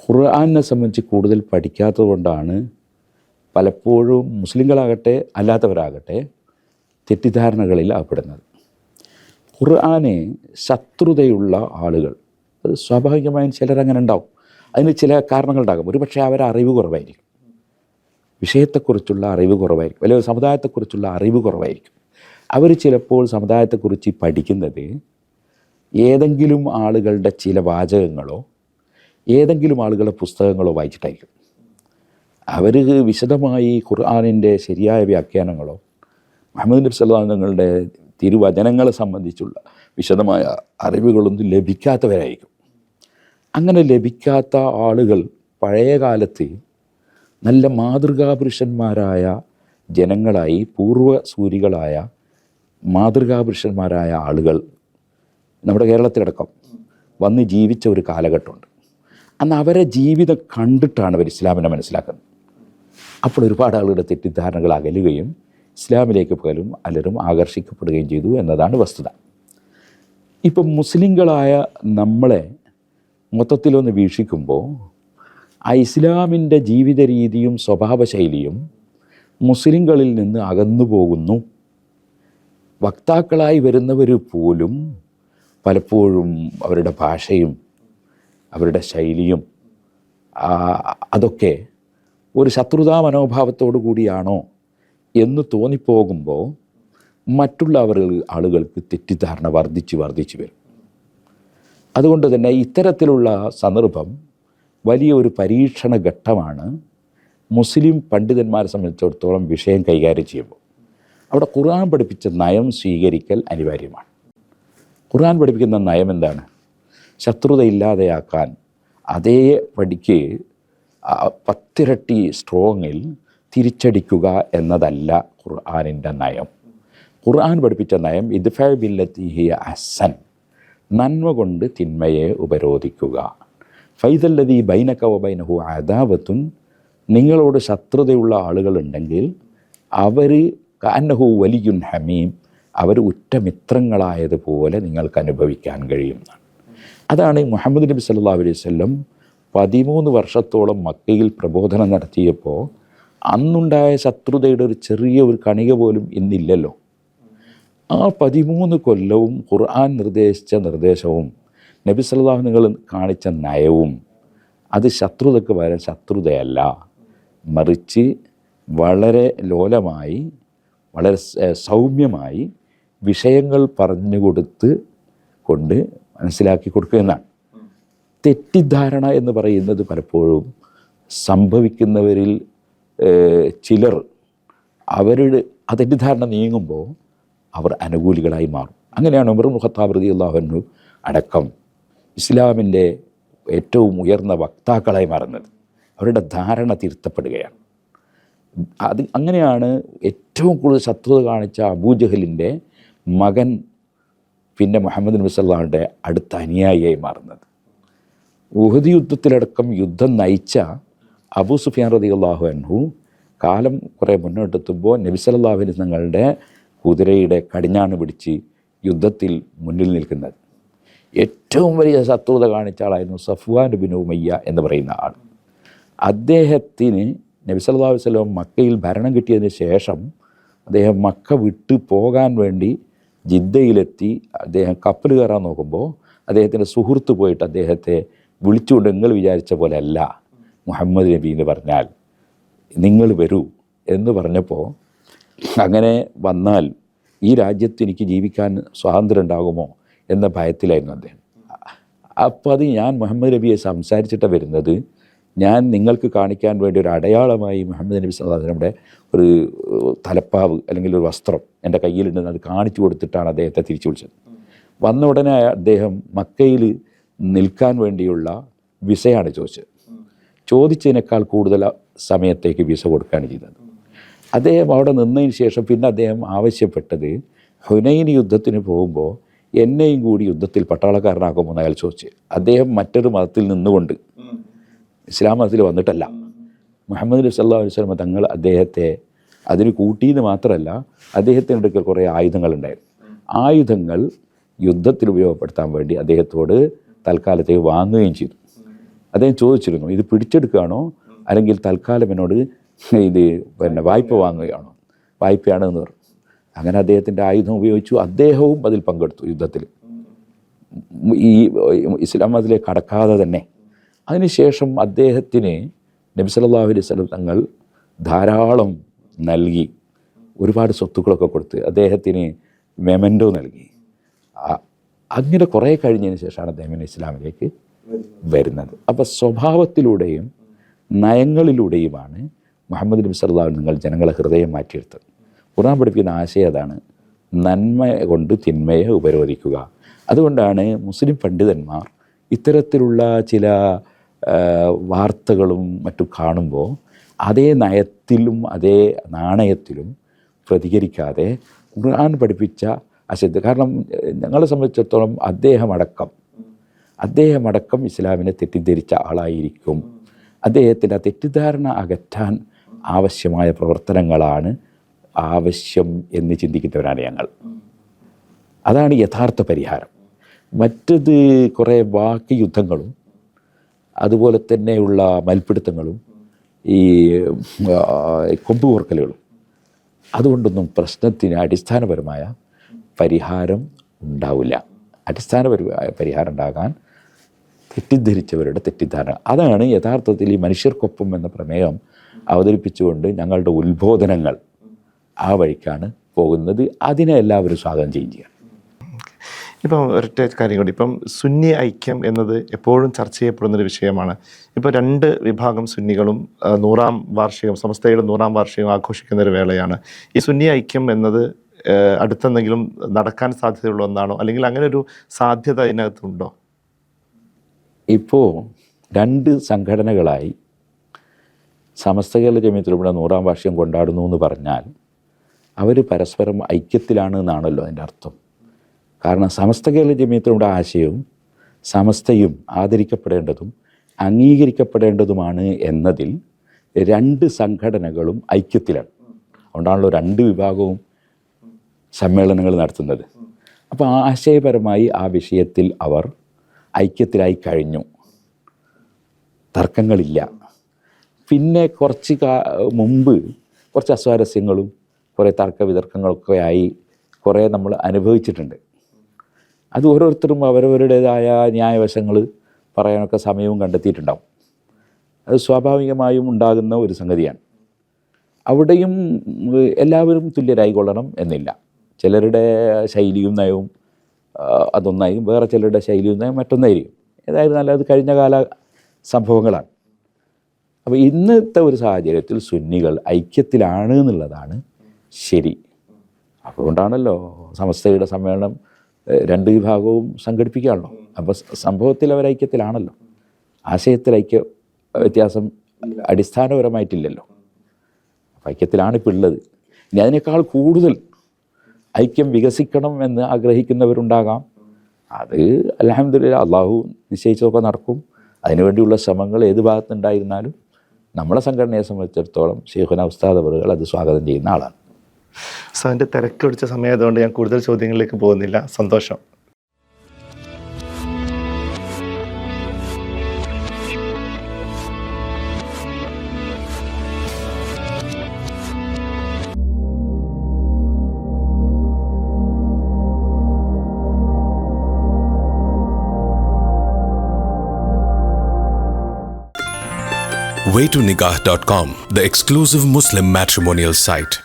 ഖുർആനെ സംബന്ധിച്ച് കൂടുതൽ പഠിക്കാത്തത് കൊണ്ടാണ് പലപ്പോഴും മുസ്ലിങ്ങളാകട്ടെ അല്ലാത്തവരാകട്ടെ തെറ്റിദ്ധാരണകളിൽ അകപ്പെടുന്നത്. ഖുർആനെ ശത്രുതയുള്ള ആളുകൾ, അത് സ്വാഭാവികമായും ചിലരങ്ങനെ ഉണ്ടാവും. അതിന് ചില കാരണങ്ങളുണ്ടാകും. ഒരുപക്ഷെ അവരെ അറിവ് കുറവായിരിക്കും, വിഷയത്തെക്കുറിച്ചുള്ള അറിവ് കുറവായിരിക്കും, അല്ലെങ്കിൽ സമുദായത്തെക്കുറിച്ചുള്ള അറിവ് കുറവായിരിക്കും. അവർ ചിലപ്പോൾ സമുദായത്തെക്കുറിച്ച് പഠിക്കുന്നത് ഏതെങ്കിലും ആളുകളുടെ ചില വാചകങ്ങളോ ഏതെങ്കിലും ആളുകളുടെ പുസ്തകങ്ങളോ വായിച്ചിട്ടായിരിക്കും. അവർ വിശദമായി ഖുർആനിൻ്റെ ശരിയായ വ്യാഖ്യാനങ്ങളോ മുഹമ്മദ് നബി സല്ലല്ലാഹു അലൈഹി വസല്ലം തങ്ങളുടെ തിരുവചനങ്ങളെ സംബന്ധിച്ചുള്ള വിശദമായ അറിവുകളൊന്നും ലഭിക്കാത്തവരായിരിക്കും. അങ്ങനെ ലഭിക്കാത്ത ആളുകൾ പഴയ കാലത്ത് നല്ല മാതൃകാപുരുഷന്മാരായ ജനങ്ങളായി, പൂർവ്വസൂരികളായ മാതൃകാപുരുഷന്മാരായ ആളുകൾ നമ്മുടെ കേരളത്തിലടക്കം വന്ന് ജീവിച്ച ഒരു കാലഘട്ടമുണ്ട്. അന്ന് അവരെ ജീവിതം കണ്ടിട്ടാണ് അവർ ഇസ്ലാമിനെ മനസ്സിലാക്കുന്നത്. അപ്പോൾ ഒരുപാട് ആളുകളുടെ തെറ്റിദ്ധാരണകൾ അകലുകയും ഇസ്ലാമിലേക്ക് പലരും ആകർഷിക്കപ്പെടുകയും ചെയ്തു എന്നതാണ് വസ്തുത. ഇപ്പം മുസ്ലിങ്ങളായ നമ്മളെ മൊത്തത്തിലൊന്ന് വീക്ഷിക്കുമ്പോൾ ആ ഇസ്ലാമിൻ്റെ ജീവിത രീതിയും സ്വഭാവശൈലിയും മുസ്ലിങ്ങളിൽ നിന്ന് അകന്നു പോകുന്നു. വക്താക്കളായി വരുന്നവർ പോലും പലപ്പോഴും അവരുടെ ഭാഷയും അവരുടെ ശൈലിയും അതൊക്കെ ഒരു ശത്രുതാ മനോഭാവത്തോടു കൂടിയാണോ എന്ന് തോന്നിപ്പോകുമ്പോൾ മറ്റുള്ള ആളുകൾക്ക് തെറ്റിദ്ധാരണ വർദ്ധിച്ച് വരും. അതുകൊണ്ട് തന്നെ ഇത്തരത്തിലുള്ള സന്ദർഭം വലിയൊരു പരീക്ഷണ ഘട്ടമാണ് മുസ്ലിം പണ്ഡിതന്മാരെ സംബന്ധിച്ചിടത്തോളം വിഷയം കൈകാര്യം ചെയ്യുമ്പോൾ. അവിടെ ഖുർആൻ പഠിപ്പിച്ച നയം സ്വീകരിക്കൽ അനിവാര്യമാണ്. ഖുർആൻ പഠിപ്പിക്കുന്ന നയം എന്താണ്? ശത്രുത ഇല്ലാതെയാക്കാൻ അതേ പടിക്ക് 10 ഇരട്ടി സ്ട്രോങ്ങിൽ തിരിച്ചടിക്കുക എന്നതല്ല ഖുർആനിൻ്റെ നയം. ഖുർആൻ പഠിപ്പിച്ച നയം ഇദ്ഫഅ ബില്ലത്തി ഹിയ അഹ്സൻ, നന്മ കൊണ്ട് തിന്മയെ ഉപരോധിക്കുക. ഫൈദല്ലദീ ബൈനക വബൈനഹു അദാവത്തുൻ, നിങ്ങളോട് ശത്രുതയുള്ള ആളുകളുണ്ടെങ്കിൽ അവർ കഅന്നഹു വലിയുൻ ഹമീം, അവർ ഉറ്റമിത്രങ്ങളായതുപോലെ നിങ്ങൾക്ക് അനുഭവിക്കാൻ കഴിയുന്നതാണ്. അതാണ് മുഹമ്മദ് നബി സല്ലല്ലാഹു അലൈഹി വസല്ലം 13 വർഷത്തോളം മക്കയിൽ പ്രബോധനം നടത്തിയപ്പോൾ അന്നുണ്ടായ ശത്രുതയുടെ ഒരു ചെറിയ കണിക പോലും ഇന്നില്ലല്ലോ. ആ 13 കൊല്ലവും ഖുർആൻ നിർദ്ദേശിച്ച നിർദ്ദേശവും നബി സല്ലല്ലാഹു നിങ്ങൾ കാണിച്ച നയവും അത് ശത്രുതയ്ക്ക് പകരം ശത്രുതയല്ല, മറിച്ച് വളരെ ലോലമായി വളരെ സൗമ്യമായി വിഷയങ്ങൾ പറഞ്ഞു കൊണ്ട് മനസ്സിലാക്കി കൊടുക്കുക എന്നാണ്. തെറ്റിദ്ധാരണ എന്ന് പറയുന്നത് പലപ്പോഴും സംഭവിക്കുന്നവരിൽ ചിലർ അവരുടെ ആ തെറ്റിദ്ധാരണ നീങ്ങുമ്പോൾ അവർ അനുകൂലികളായി മാറും. അങ്ങനെയാണ് ഉമർ ഇബ്നുൽ ഖത്താബ് റളിയല്ലാഹു അൻഹു അടക്കം ഇസ്ലാമിൻ്റെ ഏറ്റവും ഉയർന്ന വക്താക്കളായി മാറുന്നത്. അവരുടെ ധാരണ തിരുത്തപ്പെടുകയാണ്. അങ്ങനെയാണ് ഏറ്റവും കൂടുതൽ ശത്രുത കാണിച്ച അബൂജഹലിൻ്റെ മകൻ പിന്നെ മുഹമ്മദ് നബി സല്ലല്ലാഹു അലൈഹി വസല്ലം അടുത്ത അനുയായിയായി മാറുന്നത്. ഉഹദ് യുദ്ധത്തിലടക്കം യുദ്ധം നയിച്ച അബൂ സുഫിയാൻ റളിയല്ലാഹു അൻഹു കാലം കുറേ മുന്നോട്ടെത്തുമ്പോൾ നബി സല്ലല്ലാഹു അലൈഹി വസല്ലം തങ്ങളുടെ കുതിരയുടെ കടിഞ്ഞാണ് പിടിച്ച് യുദ്ധത്തിൽ മുന്നിൽ നിൽക്കുന്നത്. ഏറ്റവും വലിയ ശത്രുത കാണിച്ച ആളായിരുന്നു സഫ്വാൻ ബിൻ ഉമയ്യ എന്ന് പറയുന്ന ആൾ. അദ്ദേഹത്തിന് നബി സല്ലല്ലാഹു അലൈഹി വസല്ലം മക്കയിൽ ഭരണം കിട്ടിയതിന് ശേഷം അദ്ദേഹം മക്ക വിട്ടു പോകാൻ വേണ്ടി ജിദ്ദയിലെത്തി. അദ്ദേഹം കപ്പൽ കയറാൻ നോക്കുമ്പോൾ അദ്ദേഹത്തിൻ്റെ സുഹൃത്ത് പോയിട്ട് അദ്ദേഹത്തെ വിളിച്ചുകൊണ്ട് നിങ്ങൾ വിചാരിച്ച പോലെ അല്ല മുഹമ്മദ് നബി എന്ന് പറഞ്ഞാൽ, നിങ്ങൾ വരൂ എന്ന് പറഞ്ഞപ്പോൾ അങ്ങനെ വന്നാൽ ഈ രാജ്യത്ത് എനിക്ക് ജീവിക്കാൻ സ്വാതന്ത്ര്യം ഉണ്ടാകുമോ എന്ന ഭയത്തിലായിരുന്നു അദ്ദേഹം. അപ്പോൾ അത് ഞാൻ മുഹമ്മദ് നബിയെ സംസാരിച്ചിട്ടാണ് വരുന്നത്, ഞാൻ നിങ്ങൾക്ക് കാണിക്കാൻ വേണ്ടി ഒരു അടയാളമായി മുഹമ്മദ് നബി സല്ലല്ലാഹു അലൈഹി വസല്ലമയുടെ ഒരു തലപ്പാവ് അല്ലെങ്കിൽ ഒരു വസ്ത്രം എൻ്റെ കയ്യിലുണ്ടെന്ന് അത് കാണിച്ചു കൊടുത്തിട്ടാണ് അദ്ദേഹത്തെ തിരിച്ചു വിളിച്ചത്. വന്ന ഉടനെ അദ്ദേഹം മക്കയിൽ നിൽക്കാൻ വേണ്ടിയുള്ള വിസയാണ് ചോദിച്ചത്. ചോദിച്ചതിനേക്കാൾ കൂടുതൽ സമയത്തേക്ക് വിസ കൊടുക്കുകയാണ് ചെയ്തത്. അദ്ദേഹം അവിടെ നിന്നതിന് ശേഷം പിന്നെ അദ്ദേഹം ആവശ്യപ്പെട്ടത് ഹുനൈൻ യുദ്ധത്തിന് പോകുമ്പോൾ എന്നെയും കൂടി യുദ്ധത്തിൽ പട്ടാളക്കാരനാക്കുമെന്ന് അയാൾ ചോദിച്ചു. അദ്ദേഹം മറ്റൊരു മതത്തിൽ നിന്നുകൊണ്ട്, ഇസ്ലാം മതത്തിൽ വന്നിട്ടല്ല, മുഹമ്മദ് നബി സല്ലല്ലാഹു അലൈഹി വസല്ലം തങ്ങൾ അദ്ദേഹത്തെ അതിന് കൂട്ടിയെന്ന് മാത്രമല്ല, അദ്ദേഹത്തിൻ്റെ അടുക്കൽ കുറേ ആയുധങ്ങളുണ്ടായിരുന്നു. ആയുധങ്ങൾ യുദ്ധത്തിൽ ഉപയോഗപ്പെടുത്താൻ വേണ്ടി അദ്ദേഹത്തോട് തൽക്കാലത്തേക്ക് വാങ്ങുകയും ചെയ്തു. അദ്ദേഹം ചോദിച്ചിരുന്നു, ഇത് പിടിച്ചെടുക്കുകയാണോ അല്ലെങ്കിൽ തൽക്കാലം എന്നോട് ഇത് വായ്പ വാങ്ങുകയാണോ? വായ്പയാണെന്ന് പറഞ്ഞു. അങ്ങനെ അദ്ദേഹത്തിൻ്റെ ആയുധം ഉപയോഗിച്ചു. അദ്ദേഹവും അതിൽ പങ്കെടുത്തു യുദ്ധത്തിൽ, ഈ ഇസ്ലാം മതത്തിലേക്ക് കടക്കാതെ തന്നെ. അതിനുശേഷം അദ്ദേഹത്തിന് നബി സല്ലല്ലാഹു അലൈഹി വസല്ലം തങ്ങൾ ധാരാളം നൽകി, ഒരുപാട് സ്വത്തുക്കളൊക്കെ കൊടുത്ത് അദ്ദേഹത്തിന് മെമൻറ്റോ നൽകി. അങ്ങനെ കുറേ കഴിഞ്ഞതിന് ശേഷമാണ് അദ്ദേഹം ഇസ്ലാമിലേക്ക് വരുന്നത്. അപ്പോൾ സ്വഭാവത്തിലൂടെയും നയങ്ങളിലൂടെയുമാണ് മുഹമ്മദ് നബി സല്ലല്ലാഹു അലൈഹി വസല്ലം നിങ്ങൾ ജനങ്ങളെ ഹൃദയം മാറ്റിയെടുത്തത്. ഖുർആൻ പഠിപ്പിക്കുന്ന ആശയം അതാണ്, നന്മ കൊണ്ട് തിന്മയെ ഉപരോധിക്കുക. അതുകൊണ്ടാണ് മുസ്ലിം പണ്ഡിതന്മാർ ഇത്തരത്തിലുള്ള ചില വാർത്തകളും മറ്റും കാണുമ്പോൾ അതേ നയത്തിലും അതേ നാണയത്തിലും പ്രതികരിക്കാതെ ഖുർആൻ പഠിപ്പിച്ച അശുദ്ധ. കാരണം ഞങ്ങളെ സംബന്ധിച്ചിടത്തോളം അദ്ദേഹമടക്കം ഇസ്ലാമിനെ തെറ്റിദ്ധരിച്ച ആളായിരിക്കും. അദ്ദേഹത്തിൻ്റെ ആ തെറ്റിദ്ധാരണ അകറ്റാൻ ആവശ്യമായ പ്രവർത്തനങ്ങളാണ് ആവശ്യം എന്ന് ചിന്തിക്കുന്നവരാണ് ഞങ്ങൾ. അതാണ് യഥാർത്ഥ പരിഹാരം. മറ്റത് കുറേ വാക്ക് യുദ്ധങ്ങളും അതുപോലെ തന്നെയുള്ള മൽപ്പിടുത്തങ്ങളും ഈ കൊമ്പ് കോർക്കലുകളും, അതുകൊണ്ടൊന്നും പ്രശ്നത്തിന് അടിസ്ഥാനപരമായ പരിഹാരം ഉണ്ടാവില്ല. അടിസ്ഥാനപരമായ പരിഹാരം ഉണ്ടാകാൻ തെറ്റിദ്ധരിച്ചവരുടെ തെറ്റിദ്ധാരണ. അതാണ് യഥാർത്ഥത്തിൽ ഈ മനുഷ്യർക്കൊപ്പം എന്ന പ്രമേയം അവതരിപ്പിച്ചുകൊണ്ട് ഞങ്ങളുടെ ഉത്ബോധനങ്ങൾ ആ വഴിക്കാണ് പോകുന്നത്. അതിനെ എല്ലാവരും സ്വാഗതം ചെയ്യുക. ഇപ്പം ഒരൊറ്റ കാര്യം കൂടി, ഇപ്പം സുന്നി ഐക്യം എന്നത് എപ്പോഴും ചർച്ച ചെയ്യപ്പെടുന്നൊരു വിഷയമാണ്. ഇപ്പോൾ 2 വിഭാഗം സുന്നികളും 100-ാം വാർഷികം, സമസ്തയുടെ 100-ാം വാർഷികം ആഘോഷിക്കുന്ന ഒരു വേളയാണ്. ഈ സുന്നി ഐക്യം എന്നത് അടുത്തെന്തെങ്കിലും നടക്കാൻ സാധ്യതയുള്ള ഒന്നാണോ, അല്ലെങ്കിൽ അങ്ങനെ ഒരു സാധ്യത ഇതിനകത്തുണ്ടോ? ഇപ്പോൾ 2 സംഘടനകളായി സമസ്ത കേരള ജമിയത്തുലമയുടെ 100-ാം വാർഷികം കൊണ്ടാടുന്നു എന്ന് പറഞ്ഞാൽ അവർ പരസ്പരം ഐക്യത്തിലാണ് എന്നാണല്ലോ അതിൻ്റെ അർത്ഥം. കാരണം സമസ്ത കേരള ജമിയത്തുലമയുടെ ആശയവും സമസ്തയും ആദരിക്കപ്പെടേണ്ടതും അംഗീകരിക്കപ്പെടേണ്ടതുമാണ് എന്നതിൽ 2 സംഘടനകളും ഐക്യത്തിലാണ്. അതുകൊണ്ടാണല്ലോ 2 വിഭാഗവും സമ്മേളനങ്ങൾ നടത്തുന്നത്. അപ്പോൾ ആശയപരമായി ആ വിഷയത്തിൽ അവർ ഐക്യത്തിലായി കഴിഞ്ഞു, തർക്കങ്ങളില്ല. പിന്നെ കുറച്ച് മുമ്പ് കുറച്ച് അസ്വാരസ്യങ്ങളും കുറേ തർക്ക വിതർക്കങ്ങളൊക്കെ ആയി കുറേ നമ്മൾ അനുഭവിച്ചിട്ടുണ്ട്. അത് ഓരോരുത്തരും അവരവരുടേതായ ന്യായവശങ്ങൾ പറയാനൊക്കെ സമയവും കണ്ടെത്തിയിട്ടുണ്ടാവും. അത് സ്വാഭാവികമായും ഉണ്ടാകുന്ന ഒരു സംഗതിയാണ്. അവിടെയും എല്ലാവരും തുല്യരായിക്കൊള്ളണം എന്നില്ല. ചിലരുടെ ശൈലിയും നയവും അതൊന്നായിരിക്കും, വേറെ ചിലരുടെ ശൈലിയും നയം മറ്റൊന്നായിരിക്കും. ഏതായിരുന്നാലും അത് കഴിഞ്ഞ കാല സംഭവങ്ങളാണ്. അപ്പോൾ ഇന്നത്തെ ഒരു സാഹചര്യത്തിൽ സുന്നികൾ ഐക്യത്തിലാണ് എന്നുള്ളതാണ് ശരി. അതുകൊണ്ടാണല്ലോ സമസ്തയുടെ സമ്മേളനം 2 വിഭാഗവും സംഘടിപ്പിക്കുകയാണല്ലോ. അപ്പോൾ സംഭവത്തിൽ അവർ ഐക്യത്തിലാണല്ലോ. ആശയത്തിൽ ഐക്യ വ്യത്യാസം അടിസ്ഥാനപരമായിട്ടില്ലല്ലോ. അപ്പോൾ ഐക്യത്തിലാണ് ഇപ്പോൾ ഉള്ളത്. ഇനി അതിനേക്കാൾ കൂടുതൽ ഐക്യം വികസിക്കണം എന്ന് ആഗ്രഹിക്കുന്നവരുണ്ടാകാം. അത് അൽഹംദുലില്ലാഹ് അള്ളാഹു നിശ്ചയിച്ചതൊക്കെ നടക്കും. അതിനുവേണ്ടിയുള്ള ശ്രമങ്ങൾ ഏത് ഭാഗത്തുണ്ടായിരുന്നാലും നമ്മളെ സംഘടനയെ സംബന്ധിച്ചിടത്തോളം ശൈഖുനാ ഉസ്താദ് അവറുകൾ അത് സ്വാഗതം ചെയ്യുന്ന ആളാണ്. സാറിൻ്റെ തിരക്ക് പിടിച്ച സമയമായതുകൊണ്ട് ഞാൻ കൂടുതൽ ചോദ്യങ്ങളിലേക്ക് പോകുന്നില്ല. സന്തോഷം. Waytonikah.com, the exclusive Muslim matrimonial site.